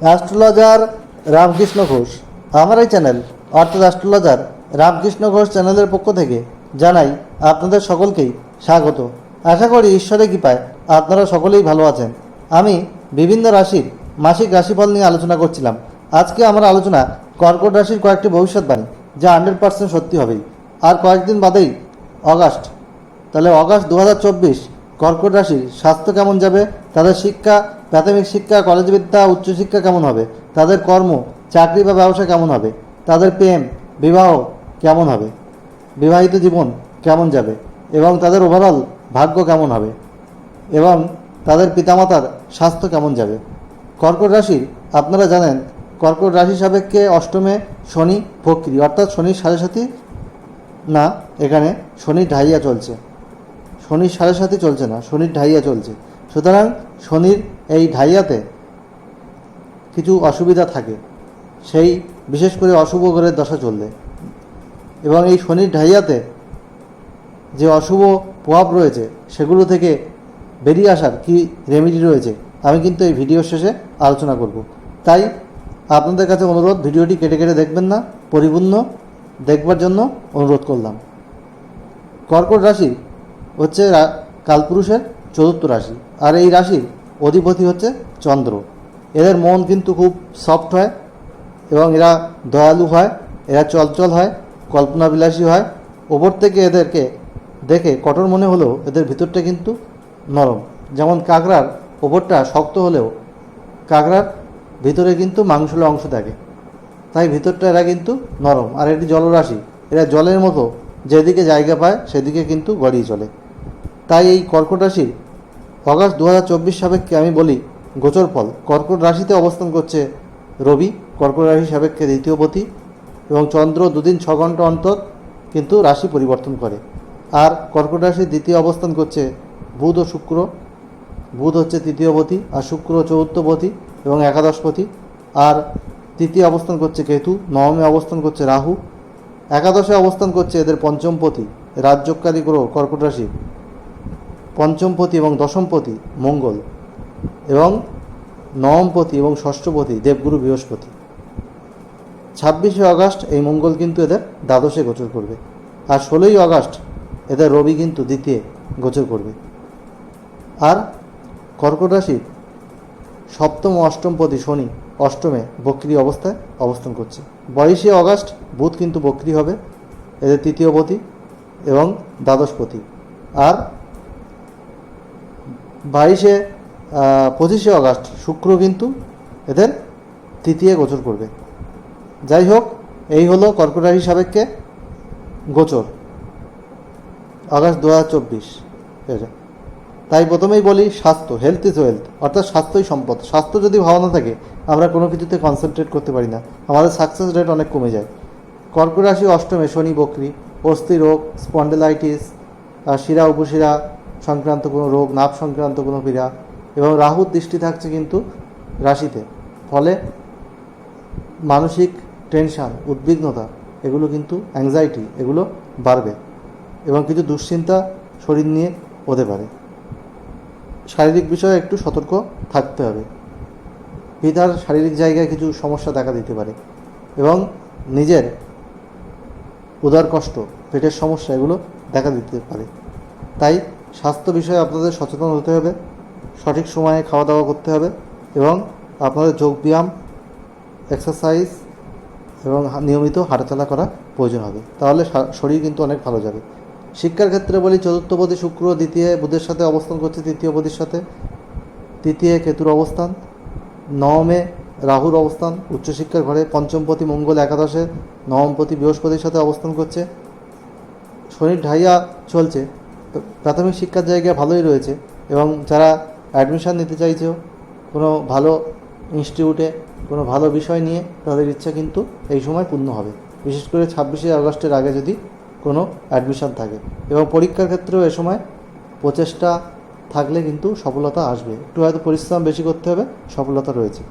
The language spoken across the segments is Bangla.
অ্যাস্ট্রোলজার রামকৃষ্ণ ঘোষ। আমার এই চ্যানেল অর্থাৎ অ্যাস্ট্রোলজার রামকৃষ্ণ ঘোষ চ্যানেলের পক্ষ থেকে জানাই আপনাদের সকলকেই স্বাগত। আশা করি ঈশ্বরের কৃপায় আপনারা সকলেই ভালো আছেন। আমি বিভিন্ন রাশির মাসিক রাশিফল নিয়ে আলোচনা করছিলাম। আজকে আমার আলোচনা কর্কট রাশির কয়েকটি ভবিষ্যৎবাণী, যা 100% সত্যি হবেই। আর কয়েকদিন বাদেই অগাস্ট, তাহলে অগাস্ট 2024 কর্কট রাশির স্বাস্থ্য কেমন যাবে, তাদের শিক্ষা, প্রাথমিক শিক্ষা, কলেজ বিদ্যা, উচ্চশিক্ষা কেমন হবে, তাদের কর্ম, চাকরি বা ব্যবসা কেমন হবে, তাদের প্রেম, বিবাহ কেমন হবে, বিবাহিত জীবন কেমন যাবে, এবং তাদের ওভারঅল ভাগ্য কেমন হবে, এবং তাদের পিতামাতার স্বাস্থ্য কেমন যাবে। কর্কট রাশির আপনারা জানেন, কর্কট রাশি সাপেক্ষে অষ্টমে শনি বক্রী, অর্থাৎ শনির সাড়ে সাথী না, এখানে শনির ঢাইয়া চলছে। শনির সাড়ে সাথী চলছে না, শনির ঢাইয়া চলছে। সুতরাং শনির এই ঢাইয়াতে কিছু অসুবিধা থাকে, সেই বিশেষ করে অশুভ গ্রহের দশা চললে। এবং এই শনির ঢাইয়াতে যে অশুভ প্রভাব রয়েছে সেগুলো থেকে বেরিয়ে আসার কি রেমেডি রয়েছে, আমি কিন্তু এই ভিডিওর শেষে আলোচনা করব। তাই আপনাদের কাছে অনুরোধ, ভিডিওটি কেটে কেটে দেখবেন না, পরিপূর্ণ দেখবার জন্য অনুরোধ করলাম। কর্কট রাশি হচ্ছে কালপুরুষের চতুর্থ রাশি, আর এই রাশির অধিপতি হচ্ছে চন্দ্র। এদের মন কিন্তু খুব সফট হয়, এবং এরা দয়ালু হয়, এরা চলচল হয়, কল্পনাবিলাসী হয়। ওপর থেকে এদেরকে দেখে কঠোর মনে হলেও এদের ভিতরটা কিন্তু নরম। যেমন কাঁকড়ার ওপরটা শক্ত হলেও কাঁকড়ার ভিতরে কিন্তু মাংসল অংশ থাকে, তাই ভিতরটা এরা কিন্তু নরম। আর এটি জলরাশি, এরা জলের মতো যেদিকে জায়গা পায় সেদিকে কিন্তু গড়িয়ে চলে। তাই এই কর্কট রাশির অগাস্ট 2024 সাপেক্ষে আমি বলি গোচর ফল। কর্কট রাশিতে অবস্থান করছে রবি, কর্কট রাশি সাপেক্ষে দ্বিতীয়পতি, এবং চন্দ্র 2 দিন 6 ঘন্টা অন্তর কিন্তু রাশি পরিবর্তন করে। আর কর্কট রাশির দ্বিতীয় অবস্থান করছে বুধ ও শুক্র। বুধ হচ্ছে তৃতীয়পতি, আর শুক্র চতুর্থপতি এবং একাদশপতি। আর তৃতীয় অবস্থান করছে কেতু, নবমে অবস্থান করছে রাহু, একাদশে অবস্থান করছে এদের পঞ্চমপতি রাজযোগকারী গ্রহ কর্কট রাশির পঞ্চমপতি এবং দশমপতি মঙ্গল, এবং নবমপতি এবং ষষ্ঠপতি দেবগুরু বৃহস্পতি। 26শে অগাস্ট এই মঙ্গল কিন্তু এদের দ্বাদশে গোচর করবে, আর 16ই অগাস্ট এদের রবি কিন্তু দ্বিতীয় গোচর করবে। আর কর্কট রাশির সপ্তম ও অষ্টমপতি শনি অষ্টমে বক্রী অবস্থায় অবস্থান করছে। 22শে অগাস্ট বুধ কিন্তু বক্রী হবে, এদের তৃতীয়পতি এবং দ্বাদশপতি। আর 25শে অগাস্ট শুক্র কিন্তু এদের তৃতীয় গোচর করবে। যাই হোক, এই হলো কর্কট রাশি সাপেক্ষে গোচর আগস্ট 2024। তাই প্রথমেই বলি, স্বাস্থ্য, হেলথ ইজ ওয়েলথ, অর্থাৎ স্বাস্থ্যই সম্পদ। স্বাস্থ্য যদি ভালো না থাকে আমরা কোনো কিছুতে কনসেন্ট্রেট করতে পারি না, আমাদের সাকসেস রেট অনেক কমে যায়। কর্কট রাশি অষ্টমে শনি বক্রী, অস্থি রোগ, স্পন্ডেলাইটিস, শিরা উপশিরা সংক্রান্ত কোনো রোগ, নাভ সংক্রান্ত কোনো পীড়া, এবং রাহুর দৃষ্টি থাকছে কিন্তু রাশিতে। ফলে মানসিক টেনশান, উদ্বিগ্নতা, এগুলো কিন্তু অ্যাংজাইটি, এগুলো বাড়বে, এবং কিছু দুশ্চিন্তা শরীর নিয়ে হতে পারে। শারীরিক বিষয়ে একটু সতর্ক থাকতে হবে। পিতার শারীরিক জায়গায় কিছু সমস্যা দেখা দিতে পারে, এবং নিজের উদর কষ্ট, পেটের সমস্যা, এগুলো দেখা দিতে পারে। তাই স্বাস্থ্য বিষয়ে আপনাদের সচেতন হতে হবে, সঠিক সময়ে খাওয়া দাওয়া করতে হবে, এবং আপনাদের যোগব্যায়াম, এক্সারসাইজ এবং নিয়মিত হাঁটাচলা করা প্রয়োজন হবে, তাহলে শরীর কিন্তু অনেক ভালো যাবে। শিক্ষার ক্ষেত্রে বলি, চতুর্থপতি শুক্র দ্বিতীয় বুধের সাথে অবস্থান করছে, তৃতীয়পতির সাথে, তৃতীয় কেতুর অবস্থান, নবমে রাহুর অবস্থান উচ্চশিক্ষার ঘরে, পঞ্চমপতি মঙ্গল একাদশে, নবমপতি বৃহস্পতির সাথে অবস্থান করছে। শনির ঢাইয়া চলছে, প্রাথমিক শিক্ষার জায়গা ভালোই রয়েছে, এবং যারা অ্যাডমিশান নিতে চাইছেও কোনো ভালো ইনস্টিটিউটে কোনো ভালো বিষয় নিয়ে, তাদের ইচ্ছা কিন্তু এই সময় পূর্ণ হবে, বিশেষ করে 26শে আগস্টের আগে যদি কোনো অ্যাডমিশান থাকে। এবং পরীক্ষার ক্ষেত্রেও এ সময় প্রচেষ্টা থাকলে কিন্তু সফলতা আসবে, একটু হয়তো পরিশ্রম বেশি করতে হবে, সফলতা রয়েছে।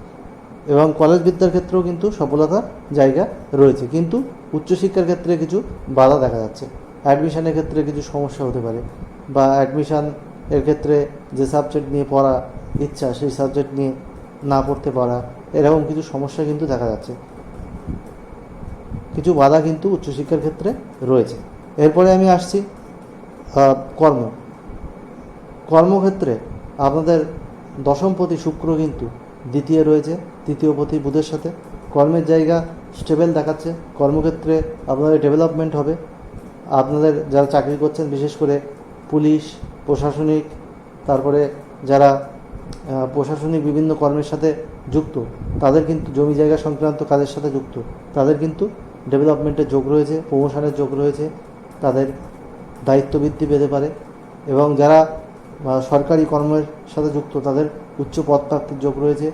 এবং কলেজ বিদ্যার ক্ষেত্রেও কিন্তু সফলতার জায়গা রয়েছে, কিন্তু উচ্চশিক্ষার ক্ষেত্রে কিছু বাধা দেখা যাচ্ছে। অ্যাডমিশানের ক্ষেত্রে কিছু সমস্যা হতে পারে, বা অ্যাডমিশান এর ক্ষেত্রে যে সাবজেক্ট নিয়ে পড়া ইচ্ছা সেই সাবজেক্ট নিয়ে না পড়তে পারা, এরকম কিছু সমস্যা কিন্তু দেখা যাচ্ছে, কিছু বাধা কিন্তু উচ্চশিক্ষার ক্ষেত্রে রয়েছে। এরপরে আমি আসছি কর্মক্ষেত্রে আপনাদের দশমপতি শুক্র কিন্তু দ্বিতীয় রয়েছে, তৃতীয়পতি বুধের সাথে। কর্মের জায়গা স্টেবল দেখাচ্ছে, কর্মক্ষেত্রে আপনাদের ডেভেলপমেন্ট হবে। আপনাদের যারা চাকরি করছেন, বিশেষ করে পুলিশ, প্রশাসনিক, তারপরে যারা প্রশাসনিক বিভিন্ন কর্মের সাথে যুক্ত, তাদের কিন্তু জমি জায়গা সংক্রান্ত কাজের সাথে যুক্ত, তাদের কিন্তু ডেভেলপমেন্টের যোগ রয়েছে, প্রমোশনের যোগ রয়েছে, তাদের দায়িত্ব বৃদ্ধি পেতে পারে। এবং যারা সরকারি কর্মের সাথে যুক্ত, তাদের উচ্চ পদ প্রাপ্তির যোগ রয়েছে,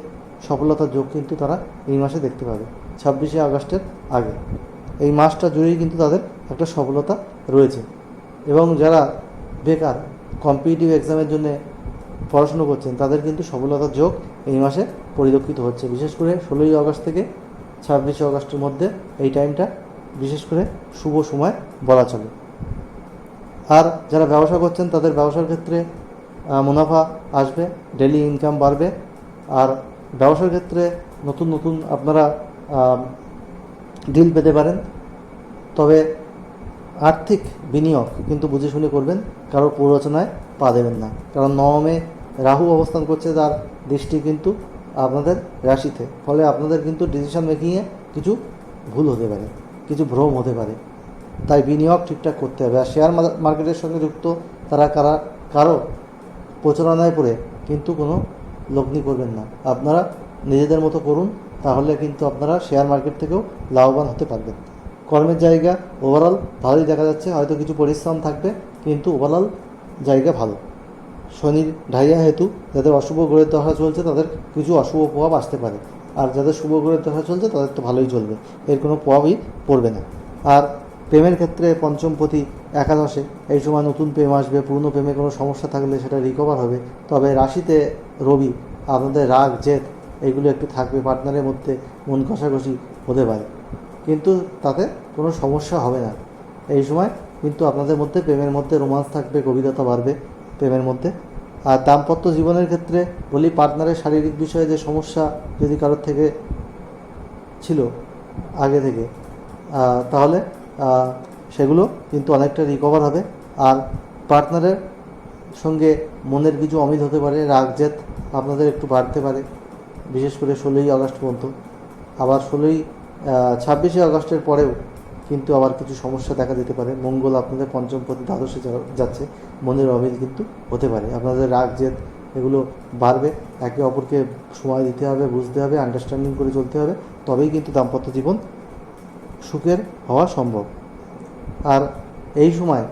সফলতার যোগ কিন্তু তারা এই মাসে দেখতে পাবে 26শে আগস্টের আগে। এই মাসটা জুড়েই কিন্তু তাদের একটা সফলতা রয়েছে। এবং যারা বেকার, কম্পিটিটিভ এক্সামের জন্য পড়াশুনো করছেন, তাদের কিন্তু সফলতার যোগ এই মাসে পরিলক্ষিত হচ্ছে। বিশেষ করে 16ই আগস্ট থেকে 26শে আগস্টের মধ্যে এই টাইমটা বিশেষ করে শুভ সময় বলা চলে। আর যারা ব্যবসা করছেন, তাদের ব্যবসার ক্ষেত্রে মুনাফা আসবে, ডেলি ইনকাম বাড়বে। আর ব্যবসার ক্ষেত্রে নতুন নতুন আপনারা ডিল পেতে পারেন। তবে আর্থিক বিনিয়োগ কিন্তু বুঝে শুনে করবেন, কারোর প্ররোচনায় পা দেবেন না। কারণ নবমে রাহু অবস্থান করছে, তার দৃষ্টি কিন্তু আপনাদের রাশিতে। ফলে আপনাদের কিন্তু ডিসিশন মেকিংয়ে কিছু ভুল হতে পারে, কিছু ভ্রম হতে পারে। তাই বিনিয়োগ ঠিকঠাক করতে হবে। আর শেয়ার মার্কেটের সঙ্গে যুক্ত তারা কারো প্রচারণায় পড়ে কিন্তু কোনো লগ্নি করবেন না। আপনারা নিজেদের মতো করুন, তাহলে কিন্তু আপনারা শেয়ার মার্কেট থেকেও লাভবান হতে পারবেন। কর্মের জায়গা ওভারঅল ভালোই দেখা যাচ্ছে, হয়তো কিছু পরিশ্রম থাকবে, কিন্তু ওভারঅল জায়গা ভালো। শনির ঢাইয়া হেতু যাদের অশুভ গ্রহের দশা চলছে, তাদের কিছু অশুভ প্রভাব আসতে পারে। আর যাদের শুভ গ্রহের দশা চলছে, তাদের তো ভালোই চলবে, এর কোনো প্রভাবই পড়বে না। আর প্রেমের ক্ষেত্রে পঞ্চমপতি একাদশে, এই সময় নতুন প্রেম আসবে। পুরনো প্রেমে কোনো সমস্যা থাকলে সেটা রিকভার হবে। তবে রাশিতে রবি, আপনাদের রাগ জেদ এগুলো একটু থাকবে, পার্টনারের মধ্যে মন কষাকষি হতে পারে, কিন্তু তাতে কোনো সমস্যা হবে না এই সময়। কিন্তু আপনাদের মধ্যে প্রেমের মধ্যে রোমান্স থাকবে, গভীরতা বাড়বে প্রেমের মধ্যে। আর দাম্পত্য জীবনের ক্ষেত্রে বলি, পার্টনারের শারীরিক বিষয়ে যে সমস্যা যদি কারোর থেকে ছিল আগে থেকে, তাহলে সেগুলো কিন্তু অনেকটা রিকভার হবে। আর পার্টনারের সঙ্গে মনের কিছু অমিল হতে পারে, রাগ জেদ আপনাদের একটু বাড়তে পারে, বিশেষ করে 16ই আগস্ট পর্যন্ত। আবার 26শে আগস্টের পরেও কিন্তু আবার কিছু সমস্যা দেখা দিতে পারে। মঙ্গল আপনাদের পঞ্চমপতি দ্বাদশে যাচ্ছে, মনের অমিল কিন্তু হতে পারে। আপনাদের রাগ জেদ এগুলো বাড়বে, একে অপরকে সময় দিতে হবে, বুঝতে হবে, আন্ডারস্ট্যান্ডিং করে চলতে হবে, তবেই কিন্তু দাম্পত্য জীবন সুখের হওয়া সম্ভব। আর এই সময়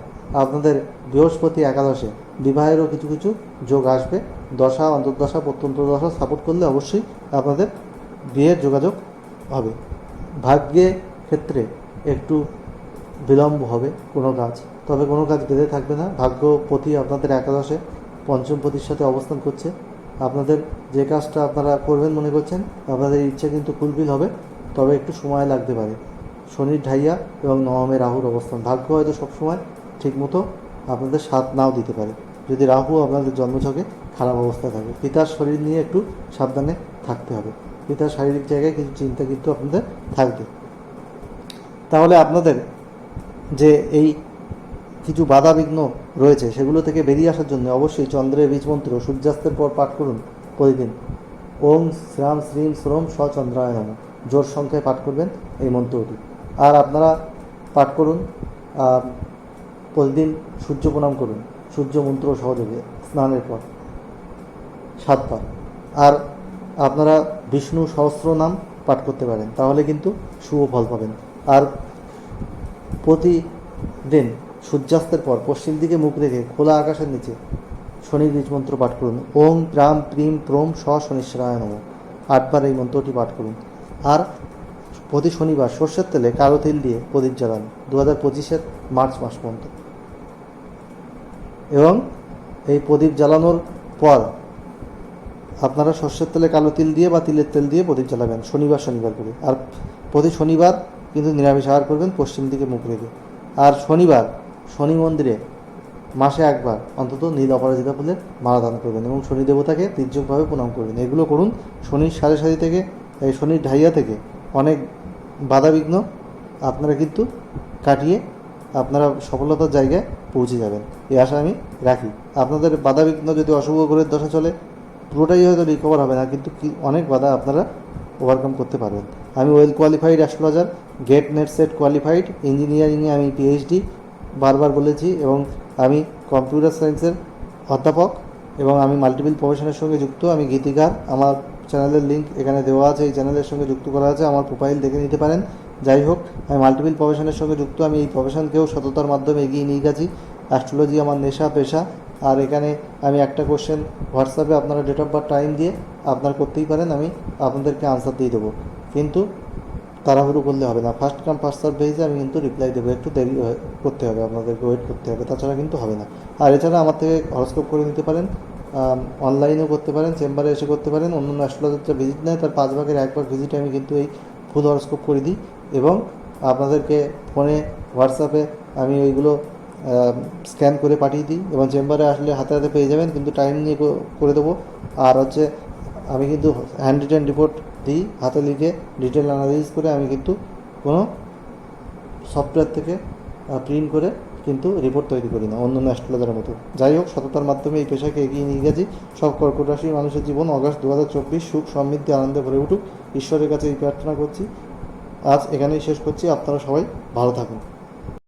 আপনাদের বৃহস্পতি একাদশে বিবাহেরও কিছু কিছু যোগ আসবে। দশা, অন্তর্দশা, প্রত্যন্ত দশা সাপোর্ট করলে অবশ্যই আপনাদের বিয়ের যোগাযোগ হবে। ভাগ্যে ক্ষেত্রে একটু বিলম্ব হবে কোনো কাজ, তবে কোনো কাজ বেঁধে থাকবে না। ভাগ্যপতি আপনাদের একাদশে পঞ্চমপতির সাথে অবস্থান করছে। আপনাদের যে কাজটা আপনারা করবেন মনে করছেন, আপনাদের ইচ্ছে কিন্তু ফুলফিল হবে, তবে একটু সময় লাগতে পারে। শনির ঢাইয়া এবং নবমে রাহুর অবস্থান, ভাগ্য হয়তো সবসময় ঠিকমতো আপনাদের সাথ নাও দিতে পারে যদি রাহু আপনাদের জন্মছকে খারাপ অবস্থায় থাকে। পিতার শরীর নিয়ে একটু সাবধানে থাকতে হবে, পিতার শারীরিক জায়গায় কিছু চিন্তা কিন্তু আপনাদের থাকবে। তাহলে আপনাদের যে এই কিছু বাধা বিঘ্ন রয়েছে, সেগুলো থেকে বেরিয়ে আসার জন্য অবশ্যই চন্দ্রের বীজ মন্ত্র সূর্যাস্তের পর পাঠ করুন প্রতিদিন। ওম শ্রাম শ্রীম শ্রম সচন্দ্রায় নমঃ, জোর সংখ্যায় পাঠ করবেন এই মন্ত্রটি। আর আপনারা পাঠ করুন প্রতিদিন, সূর্য প্রণাম করুন সূর্য মন্ত্র সহযোগে স্নানের পর 7 বার। আর আপনারা বিষ্ণু সহস্র নাম পাঠ করতে পারেন, তাহলে কিন্তু শুভ ফল পাবেন। আর প্রতিদিন সূর্যাস্তের পর পশ্চিম দিকে মুখ রেখে খোলা আকাশের নিচে শনির বীজ মন্ত্র পাঠ করুন। ওম প্রাম প্রিম প্রোম শনিশ্চরায় নমঃ, 8 বার এই মন্ত্রটি পাঠ করুন। আর প্রতি শনিবার সর্ষের তেলে কালো তিল দিয়ে প্রদীপ জ্বালান 2025-এর মার্চ মাস পর্যন্ত। এবং এই প্রদীপ জ্বালানোর পর আপনারা সর্ষের তেলে কালো তিল দিয়ে বা তিলের তেল দিয়ে প্রদীপ জ্বালাবেন শনিবার করে। আর প্রতি শনিবার কিন্তু নিরামিষ আহার করবেন পশ্চিম দিকে মুখ রেখে। আর শনিবার শনি মন্দিরে মাসে একবার অন্তত নীল অপরাজিতা ফুলের মালা দান করবেন এবং শনি দেবতাকে তীর্যকভাবে প্রণাম করবেন। এগুলো করুন। শনির সাড়ে সাথী থেকে এই শনির ঢাইয়া থেকে অনেক বাধাবিঘ্ন আপনারা কিন্তু কাটিয়ে আপনারা সফলতার জায়গায় পৌঁছে যাবেন, এই আশা আমি রাখি। আপনাদের বাধাবিঘ্ন যদি অশুভ গ্রহের দশা চলে পুরোটাই হয়তো রিকভার হবে না, কিন্তু অনেক বাধা আপনারা ওভারকাম করতে পারবেন। আমি well qualified astrologer, GATE NET SET qualified, ইঞ্জিনিয়ারিংয়ে আমি পিএইচডি বারবার বলেছি, এবং আমি কম্পিউটার সায়েন্সের অধ্যাপক, এবং আমি মাল্টিপল প্রফেশনের সঙ্গে যুক্ত। আমি গীতিকার। আমার চ্যানেলের লিঙ্ক এখানে দেওয়া আছে, এই চ্যানেলের সঙ্গে যুক্ত করা আছে, আমার প্রোফাইল দেখে নিতে পারেন। যাই হোক, আমি মাল্টিপল প্রফেশনের সঙ্গে যুক্ত। আমি এই প্রফেশনকেও সততার মাধ্যমে এগিয়ে নিয়ে গেছি। অ্যাস্ট্রোলজি আমার নেশা, পেশা। আর এখানে আমি একটা কোশ্চেন হোয়াটসঅ্যাপে আপনারা ডেট অফ বার্থ টাইম দিয়ে আপনারা করতেই পারেন, আমি আপনাদেরকে আনসার দিয়ে দেবো। কিন্তু তাড়াহুড়ো করলে হবে না, ফার্স্ট কাম ফার্স্ট সার্ভ বেসিসে আমি কিন্তু রিপ্লাই দেবো। একটু দেরি করতে হবে, আপনাদেরকে ওয়েট করতে হবে, তাছাড়া কিন্তু হবে না। আর এছাড়া আমার থেকে হরস্কোপ করে নিতে পারেন, অনলাইনেও করতে পারেন, চেম্বারে এসে করতে পারেন। অন্যান্য অ্যাস্ট্রোলজার যা ভিজিট নেয় তার 5 ভাগের 1 ভাগ ভিজিটে আমি কিন্তু এই ফুল হরস্কোপ করে দিই, এবং আপনাদেরকে ফোনে হোয়াটসঅ্যাপে আমি ওইগুলো স্ক্যান করে পাঠিয়ে দিই, এবং চেম্বারে আসলে হাতে হাতে পেয়ে যাবেন, কিন্তু টাইম নিয়ে করে দেবো। আর হচ্ছে আমি কিন্তু হ্যান্ড রিটেন রিপোর্ট দিই, হাতে লিখে ডিটেল অ্যানালাইসিস করে। আমি কিন্তু কোনো সফটওয়্যার থেকে প্রিন্ট করে কিন্তু রিপোর্ট তৈরি করি না অন্যান্য অ্যাস্ট্রোলজারের মতো। যাই হোক, সততার মাধ্যমে এই পেশাকে এগিয়ে নিয়ে গেছি। সব কর্কট রাশির মানুষের জীবন অগাস্ট 2024 সুখ সমৃদ্ধি আনন্দে ভরে উঠুক, ঈশ্বরের কাছে এই প্রার্থনা করছি। আজ এখানেই শেষ করছি। আপনারা সবাই ভালো থাকুন।